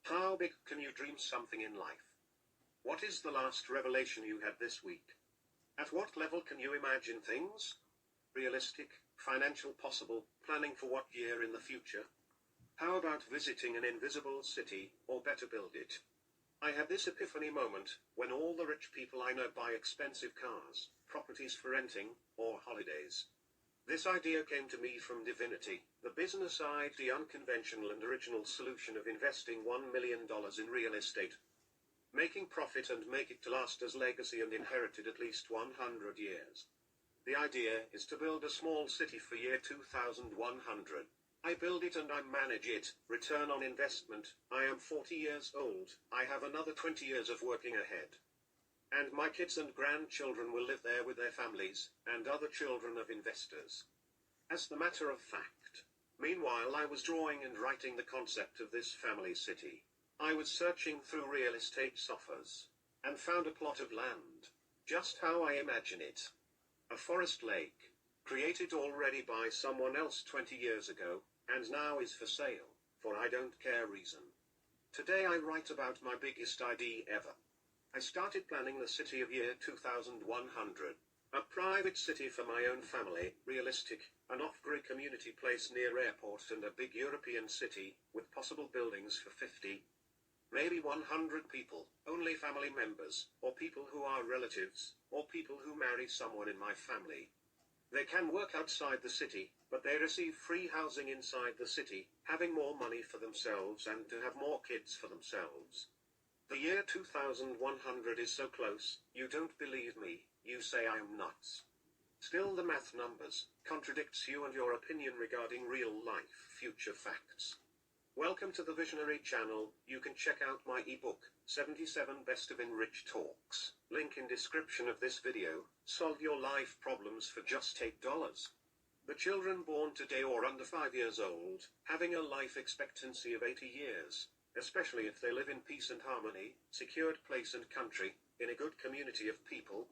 How big can you dream something in life? What is the last revelation you had this week? At what level can you imagine things? Realistic, financial, possible, planning for what year in the future? How about visiting an invisible city, or better build it? I had this epiphany moment, when all the rich people I know buy expensive cars, properties for renting, or holidays. This idea came to me from Divinity, the business side, the unconventional and original solution of investing $1 million in real estate. Making profit and make it to last as legacy and inherited at least 100 years. The idea is to build a small city for year 2100. I build it and I manage it. Return on investment. I am 40 years old. I have another 20 years of working ahead. And my kids and grandchildren will live there with their families, and other children of investors. As the matter of fact. Meanwhile, I was drawing and writing the concept of this family city. I was searching through real estate offers, and found a plot of land. Just how I imagine it. A forest lake, created already by someone else 20 years ago, and now is for sale, for I don't care reason. Today I write about my biggest idea ever. I started planning the city of year 2100. A private city for my own family, realistic, an off-grid community place near airport and a big European city, with possible buildings for 50, maybe 100 people, only family members, or people who are relatives, or people who marry someone in my family. They can work outside the city, but they receive free housing inside the city, having more money for themselves and to have more kids for themselves. The year 2100 is so close, you don't believe me, you say I am nuts. Still the math numbers contradicts you and your opinion regarding real life future facts. Welcome to the Visionary channel. You can check out my ebook, 77 Best of Enriched Talks, link in description of this video. Solve your life problems for just $8. The children born today or under 5 years old, having a life expectancy of 80 years. Especially if they live in peace and harmony, secured place and country, in a good community of people,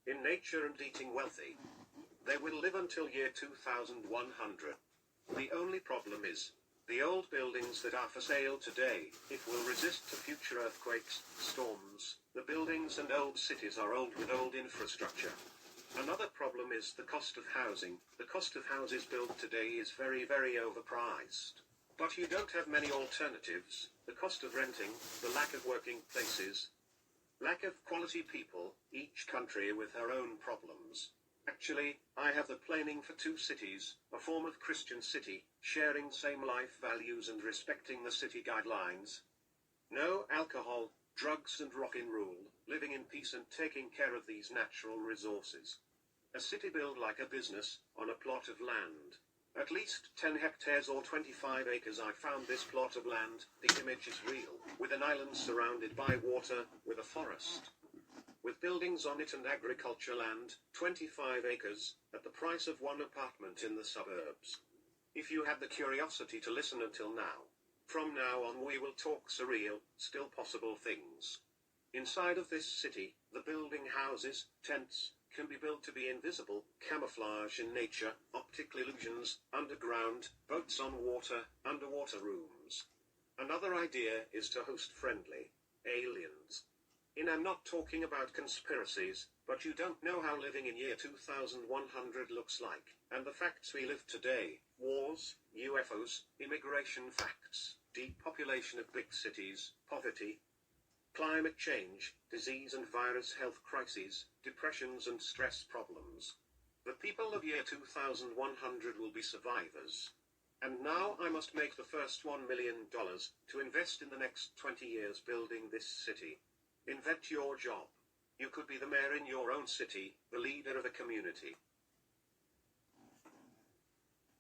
in nature and eating wealthy. They will live until year 2100. The only problem is, the old buildings that are for sale today, it will resist to future earthquakes, storms. The buildings and old cities are old with old infrastructure. Another problem is the cost of housing. The cost of houses built today is very, very overpriced. But you don't have many alternatives. The cost of renting, the lack of working places, lack of quality people, each country with her own problems. Actually, I have the planning for 2 cities, a form of Christian city, sharing same life values and respecting the city guidelines. No alcohol, drugs and rock and roll, living in peace and taking care of these natural resources. A city built like a business, on a plot of land. At least 10 hectares or 25 acres. I found this plot of land, the image is real, with an island surrounded by water, with a forest, with buildings on it and agriculture land, 25 acres, at the price of 1 apartment in the suburbs. If you had the curiosity to listen until now, from now on we will talk surreal, still possible things. Inside of this city, the building houses, tents, can be built to be invisible, camouflage in nature, optical illusions, underground, boats on water, underwater rooms. Another idea is to host friendly aliens. I'm not talking about conspiracies, but you don't know how living in year 2100 looks like, and the facts we live today, wars, UFOs, immigration facts, depopulation of big cities, poverty, climate change, disease and virus health crises, depressions and stress problems. The people of year 2100 will be survivors. And now I must make the first $1 million to invest in the next 20 years building this city. Invent your job. You could be the mayor in your own city, the leader of a community.